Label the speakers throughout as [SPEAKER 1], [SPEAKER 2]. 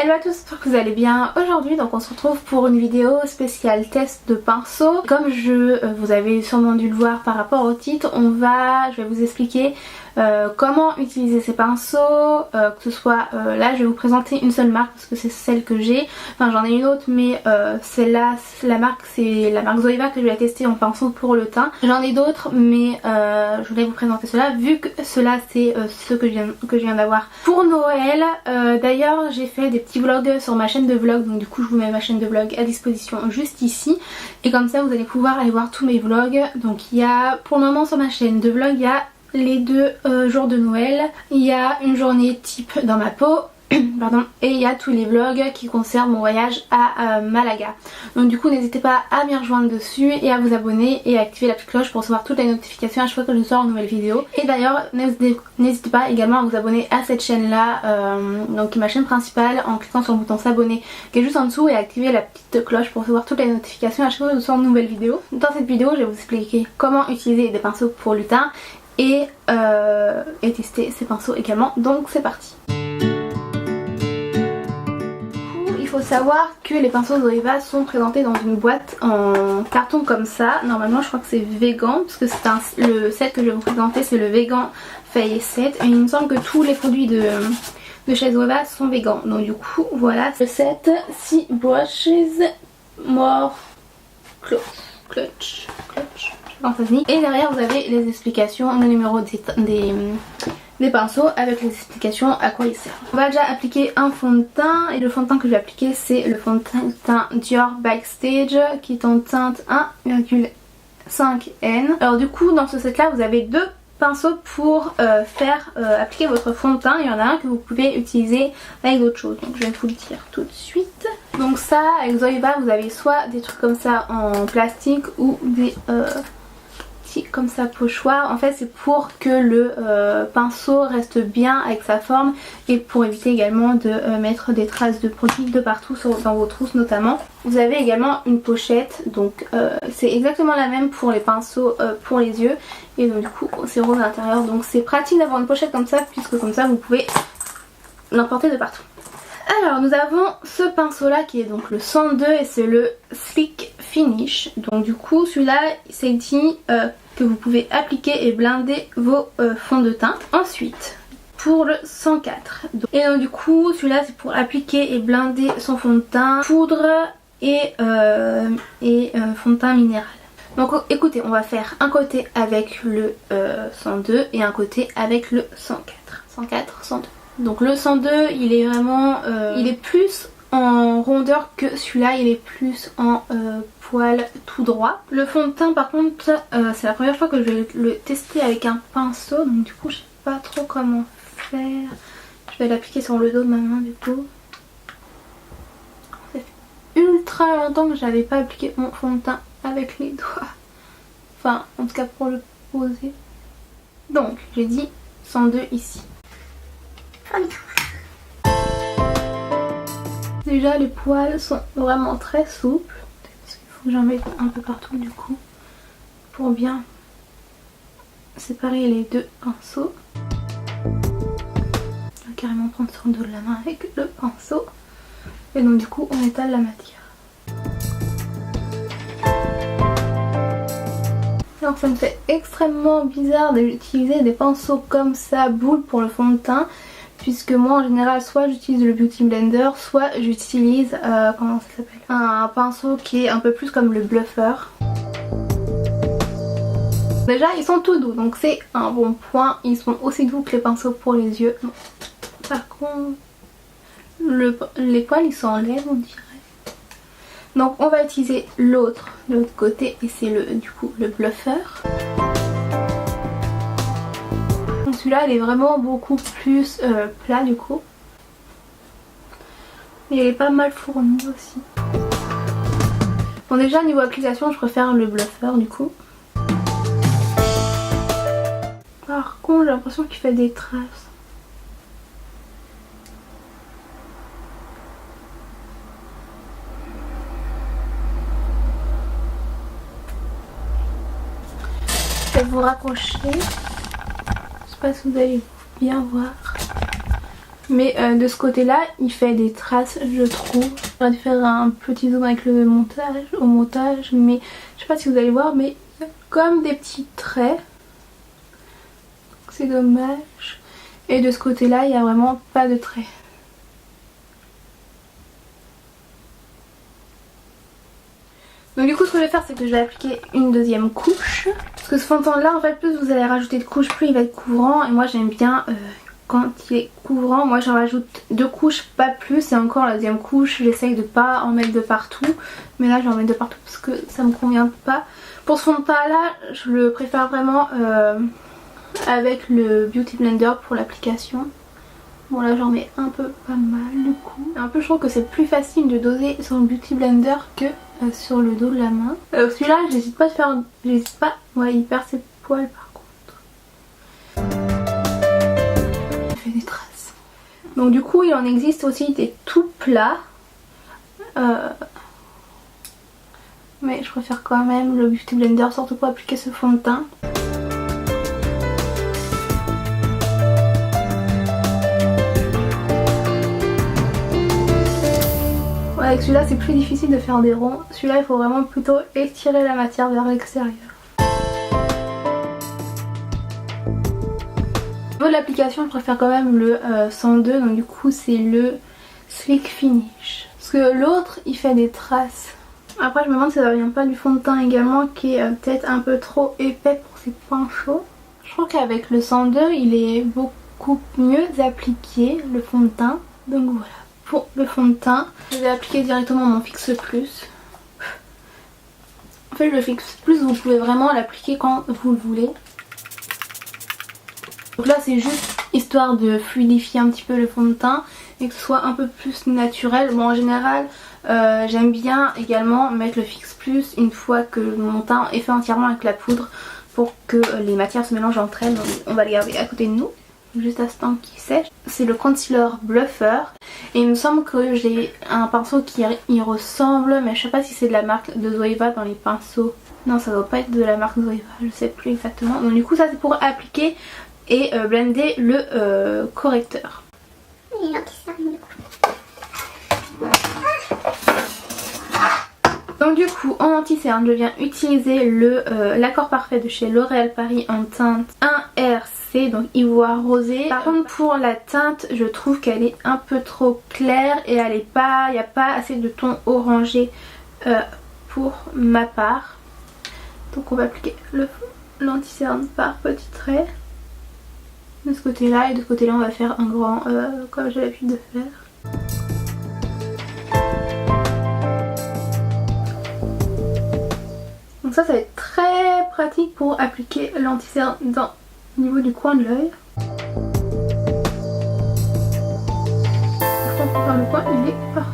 [SPEAKER 1] Hello à tous, j'espère que vous allez bien. Aujourd'hui donc on se retrouve pour une vidéo spéciale test de pinceau. Comme vous avez sûrement dû le voir par rapport au titre, je vais vous expliquer comment utiliser ces pinceaux, que ce soit là je vais vous présenter une seule marque parce que c'est celle que j'ai. Enfin j'en ai une autre mais celle-là, c'est la marque Zoeva que je vais tester en pinceau pour le teint. J'en ai d'autres mais je voulais vous présenter cela vu que cela c'est ceux que je viens d'avoir pour Noël. D'ailleurs j'ai fait des petits vlogs sur ma chaîne de vlog, donc du coup je vous mets ma chaîne de vlog à disposition juste ici et comme ça vous allez pouvoir aller voir tous mes vlogs. Donc il y a pour le moment sur ma chaîne de vlog il y a les deux jours de Noël, il y a une journée type dans ma peau pardon, et il y a tous les vlogs qui concernent mon voyage à Malaga. Donc du coup n'hésitez pas à m'y rejoindre dessus et à vous abonner et à activer la petite cloche pour recevoir toutes les notifications à chaque fois que je sors une nouvelle vidéo. Et d'ailleurs n'hésitez pas également à vous abonner à cette chaîne là, donc ma chaîne principale, en cliquant sur le bouton s'abonner qui est juste en dessous et activer la petite cloche pour recevoir toutes les notifications à chaque fois que je sors une nouvelle vidéo. Dans cette vidéo je vais vous expliquer comment utiliser des pinceaux pour le teint et tester ces pinceaux également, donc c'est parti. Il faut savoir que les pinceaux Zoeva sont présentés dans une boîte en carton comme ça. Normalement je crois que c'est vegan parce que c'est le set que je vais vous présenter, c'est le vegan face set et il me semble que tous les produits de chez Zoeva sont vegan. Donc du coup voilà le set 6 brushes more clutch. Et derrière vous avez les explications, le numéro des pinceaux avec les explications à quoi ils servent. On va déjà appliquer un fond de teint et le fond de teint que je vais appliquer c'est le fond de teint Dior Backstage qui est en teinte 1,5N. Alors du coup dans ce set là vous avez deux pinceaux pour faire appliquer votre fond de teint. Il y en a un que vous pouvez utiliser avec d'autres choses, donc je vais vous le dire tout de suite. Donc ça avec Zoeva vous avez soit des trucs comme ça en plastique ou des comme ça pochoir. En fait c'est pour que le pinceau reste bien avec sa forme et pour éviter également de mettre des traces de produit de partout dans vos trousses notamment. Vous avez également une pochette, donc c'est exactement la même pour les pinceaux pour les yeux et donc du coup c'est rose à l'intérieur, donc c'est pratique d'avoir une pochette comme ça puisque comme ça vous pouvez l'emporter de partout. Alors nous avons ce pinceau là qui est donc le 102 et c'est le Slick Finish. Donc du coup celui-là c'est dit que vous pouvez appliquer et blinder vos fonds de teint. Ensuite pour le 104. Et donc du coup celui-là c'est pour appliquer et blinder son fond de teint, poudre et fond de teint minéral. Donc écoutez, on va faire un côté avec le 102 et un côté avec le 104. 104, 102. Donc le 102 il est vraiment il est plus en rondeur que celui-là, il est plus en poil tout droit. Le fond de teint par contre c'est la première fois que je vais le tester avec un pinceau, donc du coup je sais pas trop comment faire. Je vais l'appliquer sur le dos de ma main du coup. Ça fait ultra longtemps que j'avais pas appliqué mon fond de teint avec les doigts. Enfin en tout cas pour le poser. Donc j'ai dit 102 ici. Déjà les poils sont vraiment très souples parce qu'il faut que j'en mette un peu partout du coup pour bien séparer les deux pinceaux. Je vais carrément prendre sur le dos de la main avec le pinceau et donc du coup on étale la matière. Alors ça me fait extrêmement bizarre d'utiliser des pinceaux comme ça boule pour le fond de teint, puisque moi en général soit j'utilise le Beauty Blender soit j'utilise comment ça s'appelle, un pinceau qui est un peu plus comme le bluffer. Déjà ils sont tout doux donc c'est un bon point, ils sont aussi doux que les pinceaux pour les yeux. Par contre les poils ils s'enlèvent on dirait. Donc on va utiliser l'autre côté et c'est du coup le bluffer. Celui-là il est vraiment beaucoup plus plat du coup. Mais il est pas mal fourni aussi. Bon déjà niveau application je préfère le bluffer du coup. Par contre j'ai l'impression qu'il fait des traces. Je vais vous rapprocher. Je sais pas si vous allez bien voir. Mais de ce côté là il fait des traces je trouve. J'aurais dû faire un petit zoom avec le montage mais je sais pas si vous allez voir mais il y a comme des petits traits. C'est dommage. Et de ce côté là il n'y a vraiment pas de traits. Donc du coup ce que je vais faire c'est que je vais appliquer une deuxième couche. Parce que ce fond de teint là en fait plus vous allez rajouter de couches plus il va être couvrant. Et moi j'aime bien quand il est couvrant, moi j'en rajoute 2 couches pas plus. Et encore la deuxième couche j'essaye de pas en mettre de partout. Mais là j'en mets de partout parce que ça me convient pas. Pour ce fond de teint là je le préfère vraiment avec le Beauty Blender pour l'application. Bon là j'en mets un peu pas mal du coup. Un peu je trouve que c'est plus facile de doser sur le Beauty Blender que sur le dos de la main. Celui-là j'hésite pas à faire. J'hésite pas. Ouais il perd ses poils par contre. Il fait des traces. Donc du coup il en existe aussi des tout plats. Mais je préfère quand même le Beauty Blender surtout pour appliquer ce fond de teint. Avec celui-là c'est plus difficile de faire des ronds. Celui-là il faut vraiment plutôt étirer la matière vers l'extérieur. Au niveau de l'application je préfère quand même le 102. Donc du coup c'est le Slick Finish. Parce que l'autre il fait des traces. Après je me demande si ça vient pas du fond de teint également qui est peut-être un peu trop épais pour ses points chauds. Je trouve qu'avec le 102 il est beaucoup mieux appliqué le fond de teint. Donc voilà. Pour le fond de teint, je vais appliquer directement mon Fix Plus. En fait le Fix Plus vous pouvez vraiment l'appliquer quand vous le voulez. Donc là c'est juste histoire de fluidifier un petit peu le fond de teint et que ce soit un peu plus naturel. Bon en général j'aime bien également mettre le Fix Plus une fois que mon teint est fait entièrement avec la poudre pour que les matières se mélangent entre elles. Donc on va le garder à côté de nous. Juste à ce temps qui sèche. C'est le concealer Bluffer et il me semble que j'ai un pinceau qui y ressemble mais je sais pas si c'est de la marque de Zoeva dans les pinceaux. Non ça doit pas être de la marque Zoeva, je sais plus exactement. Donc du coup ça c'est pour appliquer et blender le correcteur. Donc du coup en anti-cerne je viens utiliser l'accord parfait de chez L'Oréal Paris en teinte 1RC, donc ivoire rosé. Par contre pour la teinte je trouve qu'elle est un peu trop claire et il n'y a pas assez de ton orangé pour ma part. Donc on va appliquer l'anti-cerne par petits traits de ce côté là et de ce côté là on va faire un grand comme j'ai l'habitude de faire. Donc ça va être très pratique pour appliquer l'anti-cerne au niveau du coin de l'œil. Je pense que dans le coin il est parfait.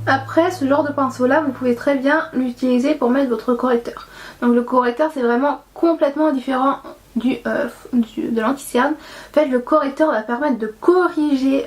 [SPEAKER 1] Après ce genre de pinceau là vous pouvez très bien l'utiliser pour mettre votre correcteur. Donc le correcteur c'est vraiment complètement différent de l'anti-cerne. En fait le correcteur va permettre de corriger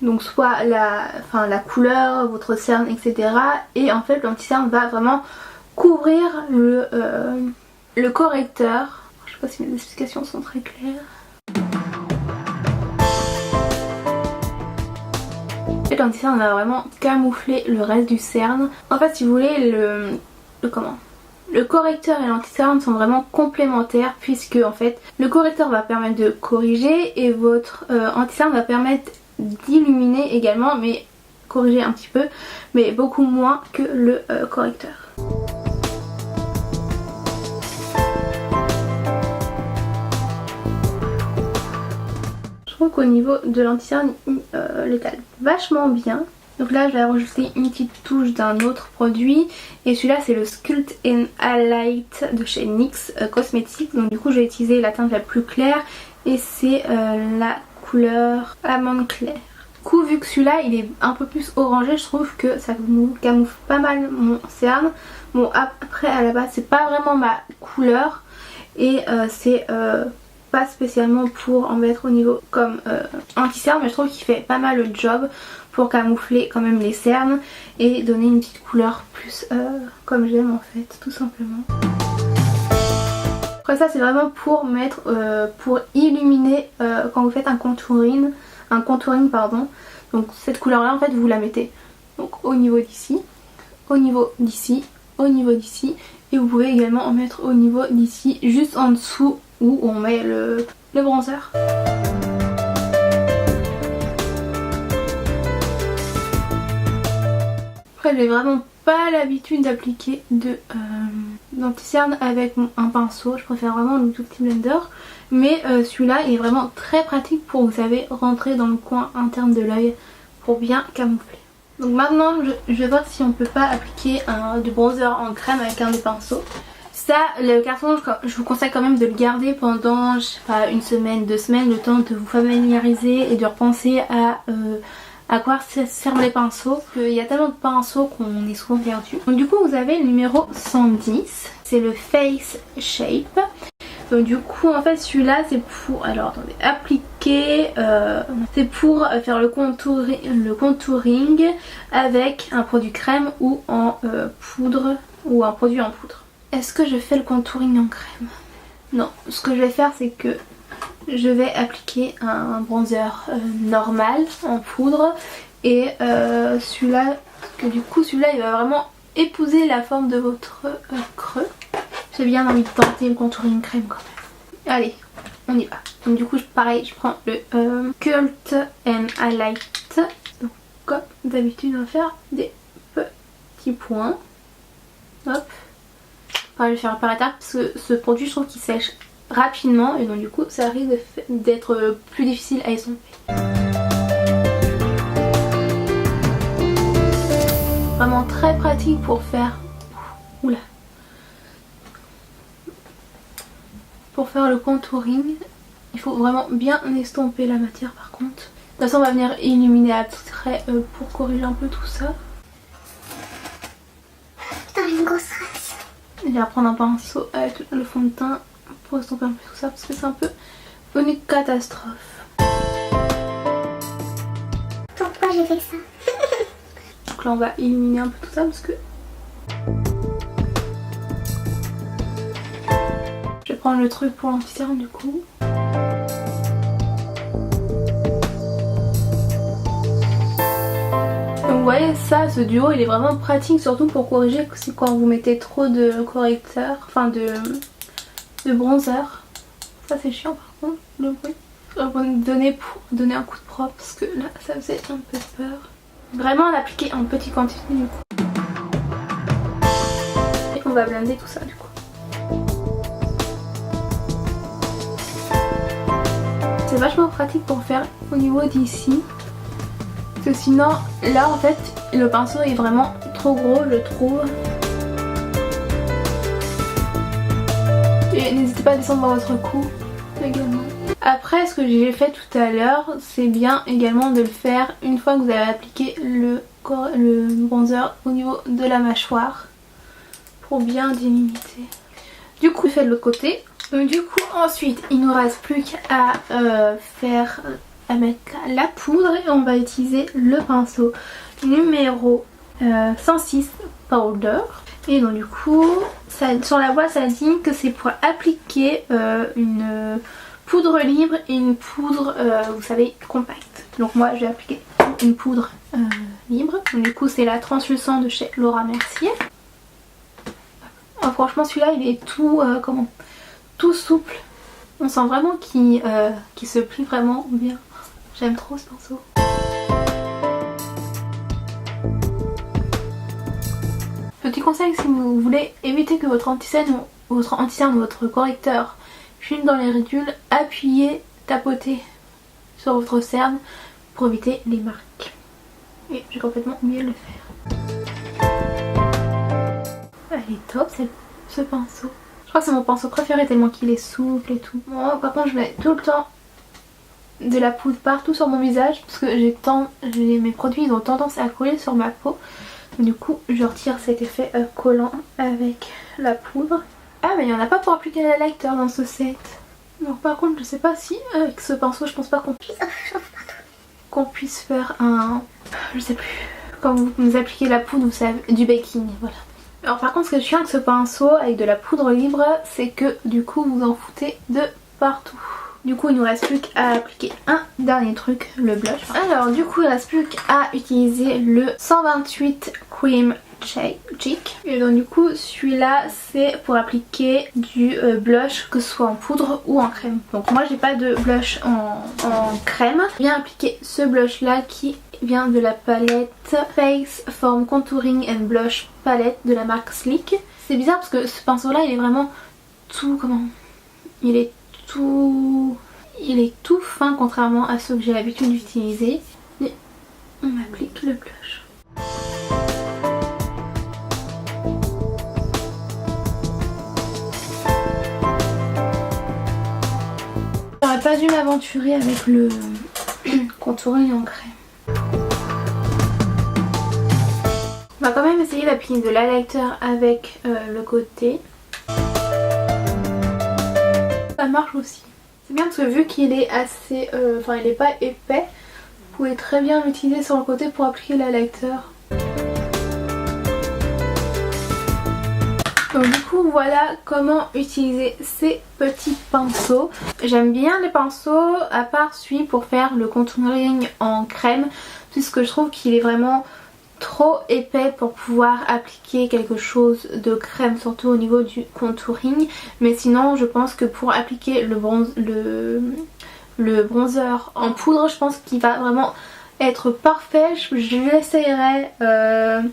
[SPEAKER 1] donc soit la couleur, votre cerne etc. Et en fait l'anti-cerne va vraiment couvrir le correcteur. Je sais pas si mes explications sont très claires. Et l'anti-cerne va vraiment camoufler le reste du cerne. En fait si vous voulez le correcteur et l'anti-cerne sont vraiment complémentaires puisque en fait le correcteur va permettre de corriger et votre anti-cerne va permettre d'illuminer également mais corriger un petit peu mais beaucoup moins que le correcteur. Je trouve qu'au niveau de l'anti-cerne l'étale vachement bien. Donc là je vais rajouter une petite touche d'un autre produit et celui-là c'est le Sculpt and Highlight de chez NYX Cosmetics. Donc du coup je vais utiliser la teinte la plus claire et c'est la couleur amande claire. Du coup vu que celui-là il est un peu plus orangé je trouve que ça nous camoufle pas mal mon cerne. Bon après à la base c'est pas vraiment ma couleur et c'est pas spécialement pour en mettre au niveau comme anti-cerne mais je trouve qu'il fait pas mal le job pour camoufler quand même les cernes et donner une petite couleur plus comme j'aime en fait tout simplement. Après ça c'est vraiment pour mettre, pour illuminer quand vous faites un contouring pardon. Donc cette couleur là en fait vous la mettez donc au niveau d'ici, au niveau d'ici, au niveau d'ici, et vous pouvez également en mettre au niveau d'ici, juste en dessous où on met le bronzer. Après j'ai vraiment pas l'habitude d'appliquer d'anti-cerne avec un pinceau, je préfère vraiment le Beauty Blender, mais celui-là il est vraiment très pratique pour, vous savez, rentrer dans le coin interne de l'œil pour bien camoufler. Donc maintenant je vais voir si on peut pas appliquer du bronzer en crème avec un des pinceaux. Ça, le carton, je vous conseille quand même de le garder pendant, je sais pas, 1 semaine, 2 semaines, le temps de vous familiariser et de repenser à quoi servent les pinceaux. Il y a tellement de pinceaux qu'on est souvent perdu. Donc du coup vous avez le numéro 110, c'est le Face Shape. Donc du coup en fait celui-là c'est pour, alors attendez, appliquer, c'est pour faire le contouring avec un produit crème ou en poudre, ou un produit en poudre. Est-ce que je fais le contouring en crème? Non, ce que je vais faire c'est que je vais appliquer un bronzer normal en poudre, et celui-là, que du coup celui-là il va vraiment épouser la forme de votre creux. J'ai bien envie de tenter le contouring crème quand même. Allez, on y va. Donc du coup pareil, je prends le Cult and Highlight. Donc comme d'habitude on va faire des petits points. Hop. Pareil, je vais faire par étapes parce que ce produit je trouve qu'il sèche rapidement, et donc du coup ça risque d'être plus difficile à estomper. Vraiment très pratique pour faire, oula, pour faire le contouring. Il faut vraiment bien estomper la matière par contre. De toute façon on va venir illuminer après pour corriger un peu tout ça.
[SPEAKER 2] Putain, une grosse race.
[SPEAKER 1] Je vais prendre un pinceau avec le fond de teint pour estomper un peu tout ça parce que c'est un peu une catastrophe.
[SPEAKER 2] Pourquoi j'ai fait ça?
[SPEAKER 1] Donc là on va illuminer un peu tout ça parce que je vais prendre le truc pour l'anti-cerne du coup. Donc vous voyez ça, ce duo il est vraiment pratique, surtout pour corriger quand vous mettez trop de correcteur, enfin de bronzer. Ça c'est chiant par contre, le bruit. Pour donner un coup de propre parce que là ça faisait un peu peur. Vraiment l'appliquer en petite quantité du coup. Et on va blender tout ça du coup. C'est vachement pratique pour faire au niveau d'ici. Parce que sinon là en fait le pinceau est vraiment trop gros je trouve. Et n'hésitez pas à descendre dans votre cou également. Après ce que j'ai fait tout à l'heure c'est bien également de le faire une fois que vous avez appliqué le bronzer au niveau de la mâchoire pour bien délimiter. Du coup je fais de l'autre côté. Donc du coup ensuite il nous reste plus qu'à mettre la poudre et on va utiliser le pinceau numéro 106 Powder. Et donc du coup sur la boîte ça dit que c'est pour appliquer une poudre libre et une poudre vous savez compacte. Donc moi je vais appliquer une poudre libre. Donc du coup c'est la translucent de chez Laura Mercier. Oh, franchement celui-là il est tout souple. On sent vraiment qu'il se plie vraiment bien. J'aime trop ce pinceau. Petit conseil, si vous voulez éviter que votre anti-cerne ou votre correcteur filme dans les ridules, appuyez, tapotez sur votre cerne pour éviter les marques. Et j'ai complètement oublié de le faire. Elle est top ce pinceau. Je crois que c'est mon pinceau préféré tellement qu'il est souple et tout. Moi par contre je mets tout le temps de la poudre partout sur mon visage parce que mes produits ils ont tendance à coller sur ma peau. Du coup je retire cet effet collant avec la poudre. Ah mais il n'y en a pas pour appliquer l'highlighter dans ce set. Donc par contre je sais pas si avec ce pinceau je pense pas qu'on puisse faire un... je sais plus. Quand vous appliquez la poudre vous savez, du baking, voilà. Alors par contre ce que je suis avec ce pinceau avec de la poudre libre, c'est que du coup vous en foutez de partout. Du coup il nous reste plus qu'à appliquer un dernier truc, le blush. Alors du coup il reste plus qu'à utiliser le 128 Cream Cheek. Et donc du coup celui-là c'est pour appliquer du blush, que ce soit en poudre ou en crème. Donc moi j'ai pas de blush en crème. Je viens appliquer ce blush là qui vient de la palette Face Form Contouring and Blush Palette de la marque Sleek. C'est bizarre parce que ce pinceau là il est vraiment tout... Il est tout fin contrairement à ceux que j'ai l'habitude d'utiliser. Et on applique le blush. J'aurais pas dû m'aventurer avec le contouring en crème. On va quand même essayer d'appliquer de l'highlighter avec le côté. Ça marche aussi. C'est bien parce que vu qu'il est assez... Enfin il est pas épais, vous pouvez très bien l'utiliser sur le côté pour appliquer l'highlighter. Donc du coup voilà comment utiliser ces petits pinceaux. J'aime bien les pinceaux à part celui pour faire le contouring en crème, puisque je trouve qu'il est vraiment trop épais pour pouvoir appliquer quelque chose de crème, surtout au niveau du contouring. Mais sinon je pense que pour appliquer le bronzer en poudre, je pense qu'il va vraiment être parfait. Je l'essayerai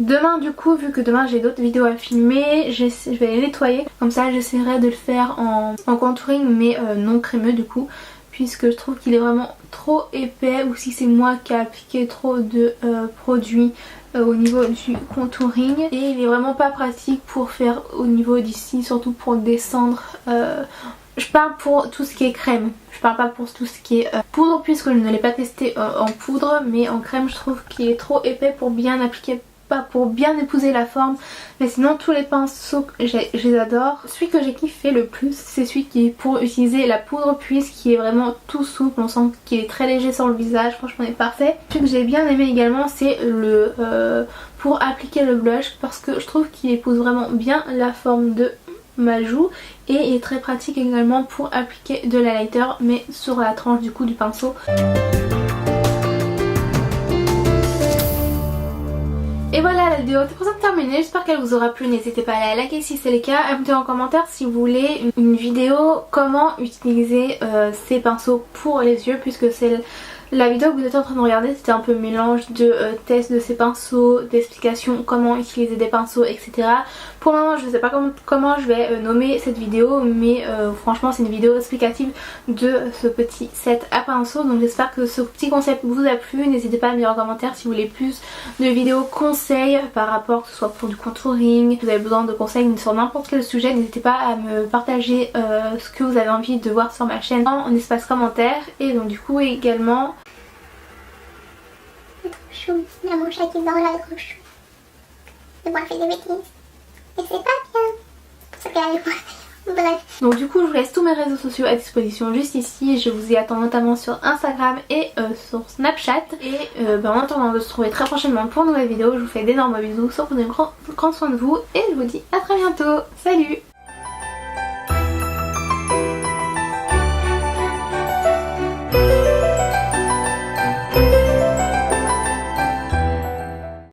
[SPEAKER 1] demain du coup, vu que demain j'ai d'autres vidéos à filmer. Je vais les nettoyer, comme ça j'essaierai de le faire en contouring mais non crémeux du coup, puisque je trouve qu'il est vraiment trop épais, ou si c'est moi qui ai appliqué trop de produits au niveau du contouring, et il est vraiment pas pratique pour faire au niveau d'ici, surtout pour descendre. Je parle pour tout ce qui est crème, je parle pas pour tout ce qui est poudre, puisque je ne l'ai pas testé en poudre, mais en crème je trouve qu'il est trop épais pour bien appliquer, pas pour bien épouser la forme. Mais sinon tous les pinceaux je les adore. Celui que j'ai kiffé le plus c'est celui qui est pour utiliser la poudre, puisqu'il est vraiment tout souple, on sent qu'il est très léger sur le visage, franchement il est parfait. Celui que j'ai bien aimé également c'est le pour appliquer le blush, parce que je trouve qu'il épouse vraiment bien la forme de ma joue, et il est très pratique également pour appliquer de l'highlighter mais sur la tranche du coup du pinceau. Et voilà, la vidéo est pour ça terminée, j'espère qu'elle vous aura plu, n'hésitez pas à la liker si c'est le cas, à me dire en commentaire si vous voulez une vidéo comment utiliser ces pinceaux pour les yeux, puisque c'est la vidéo que vous êtes en train de regarder, c'était un peu mélange de tests de ces pinceaux, d'explications comment utiliser des pinceaux, etc. Pour le moment je ne sais pas comment je vais nommer cette vidéo, mais franchement c'est une vidéo explicative de ce petit set à pinceaux. Donc j'espère que ce petit concept vous a plu, n'hésitez pas à me dire en commentaire si vous voulez plus de vidéos conseils par rapport, que ce soit pour du contouring, si vous avez besoin de conseils sur n'importe quel sujet, n'hésitez pas à me partager ce que vous avez envie de voir sur ma chaîne en espace commentaire. Et donc du coup également...
[SPEAKER 2] Chou, il y a mon chat qui dort là, trop chou. De moi fait des bêtises. Et c'est pas bien. C'est pour ça qu'elle bref.
[SPEAKER 1] Donc du coup je vous laisse tous mes réseaux sociaux à disposition juste ici. Je vous y attends notamment sur Instagram et sur Snapchat. Et en attendant de se retrouver très prochainement pour une nouvelle vidéo, je vous fais d'énormes bisous, prenez grand soin de vous et je vous dis à très bientôt. Salut!